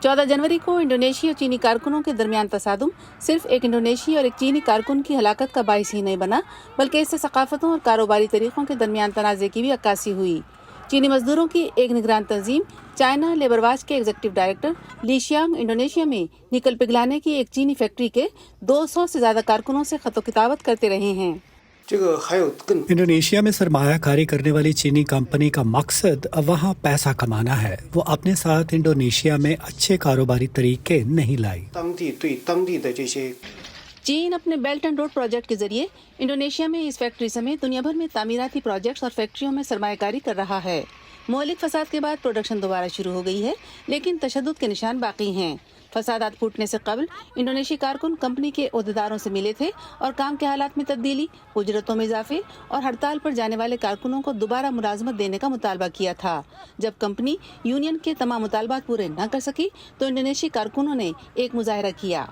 14 जनवरी को इंडोनेशिया और चीनी कारकुनों के दरमियान तसादुम सिर्फ एक इंडोनेशिया और एक चीनी कारकुन की हलाकत का बाइस ही नहीं बना, बल्कि इससे सकाफतों और कारोबारी तरीक़ों के दरमियान तनाज़े की भी अक्कासी हुई। चीनी मजदूरों की एक निगरान तंजीम चाइना लेबर वाच के एग्जीक्यूटिव डायरेक्टर ली शियांग इंडोनेशिया में निकल पिघलाने की एक चीनी फैक्ट्री के 200 से ज़्यादा कारकुनों से खतो किताबत करते रहे हैं। इंडोनेशिया में सरमायाकारी करने वाली चीनी कंपनी का मकसद वहाँ पैसा कमाना है। वो अपने साथ इंडोनेशिया में अच्छे कारोबारी तरीके नहीं लाई। चीन अपने बेल्ट एंड रोड प्रोजेक्ट के जरिए इंडोनेशिया में इस फैक्ट्री समेत दुनिया भर में तामीराती प्रोजेक्ट्स और फैक्ट्रियों में सरमायाकारी कर रहा है। मौलिक फसाद के बाद प्रोडक्शन दोबारा शुरू हो गई है, लेकिन तशद्दुद के निशान बाकी हैं। फसादात फूटने से कबल इंडोनेशियाई कारकुन कंपनी के ओहदेदारों से मिले थे और काम के हालात में तब्दीली, उजरतों में इजाफे और हड़ताल पर जाने वाले कारकुनों को दोबारा मुलाजमत देने का मुतालबा किया था। जब कंपनी यूनियन के तमाम मुतालबात पूरे न कर सकी तो इंडोनेशियाई कारकुनों ने एक मुजाहरा किया।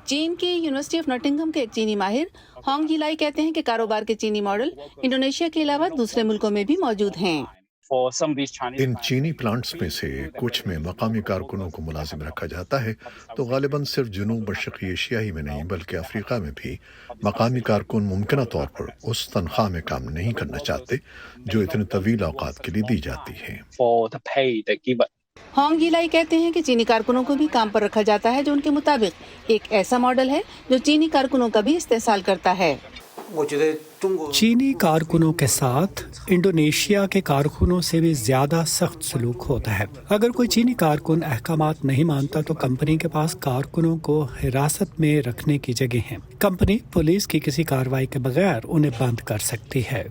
चीन की यूनिवर्सिटी ऑफ नॉटिंघम के एक चीनी माहिर होंग जिलाई कहते हैं कि कारोबार के चीनी मॉडल इंडोनेशिया के अलावा दूसरे मुल्कों में भी मौजूद हैं। इन चीनी प्लांट्स में से कुछ में मकामी कारकुनों को मुलाजिम रखा जाता है, तो गालिबन सिर्फ जुनूब मशरक़ी एशिया ही में नहीं बल्कि अफ्रीका में भी मकामी कारकुन मुमकिन तौर पर उस तनख्वाह में काम नहीं करना चाहते जो इतने तवील औकात के लिए दी जाती है। होंग जिलाई कहते हैं कि चीनी कारकुनों को भी काम पर रखा जाता है जो उनके मुताबिक एक ऐसा मॉडल है जो चीनी कारकुनों का भी इस्तेसाल करता है। चीनी कारकुनों के साथ इंडोनेशिया के कारकुनों से भी ज्यादा सख्त सलूक होता है। अगर कोई चीनी कारकुन अहकामात नहीं मानता तो कंपनी के पास कारकुनों को हिरासत में रखने की जगह है। कंपनी पुलिस की किसी कार्रवाई के बगैर उन्हें बंद कर सकती है।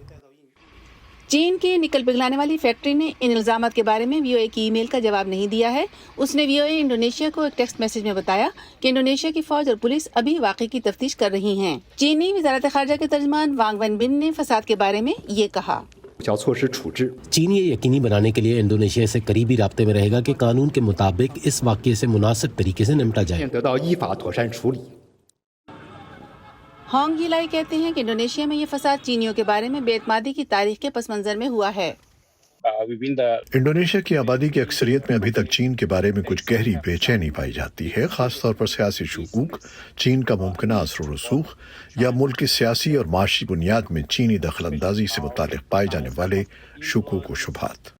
चीन की निकल पिघलाने वाली फैक्ट्री ने इन इल्जामात के बारे में वीओए की ईमेल का जवाब नहीं दिया है। उसने वीओए इंडोनेशिया को एक टेक्स्ट मैसेज में बताया कि इंडोनेशिया की फौज और पुलिस अभी वाक़े की तफ्तीश कर रही हैं। चीनी वज़ारत ख़ारजा के तर्जमान वांग वेनबिन ने फसाद के बारे में ये कहा। चीन ये यकीनी बनाने के लिए इंडोनेशिया से करीबी राब्ते में रहेगा कि कानून के मुताबिक इस वाक़े से मुनासिब तरीके से निपटा जाए। होंग जिलाई कहते हैं कि इंडोनेशिया में ये फसाद चीनियों के बारे में बेइत्मादी की तारीख के पस मंजर में हुआ है। इंडोनेशिया की आबादी की अक्सरियत में अभी तक चीन के बारे में कुछ गहरी बेचैनी पाई जाती है, खासतौर पर सियासी शुकूक, चीन का मुमकिना असर रसूख या मुल्क की सियासी और माशी बुनियाद में चीनी दखलंदाजी से मुतालिक पाए जाने वाले शुकूक व शुबहात।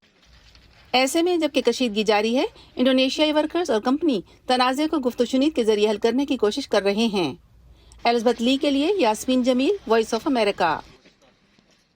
ऐसे में जबकि कशीदगी जारी है, इंडोनेशियाई वर्कर्स और कंपनी तनाज़े को गुफ्तशुनीद के जरिए हल करने की कोशिश कर रहे हैं। एलिज़ाबेथ ली के लिए Yasmeen Jamil, Voice of America.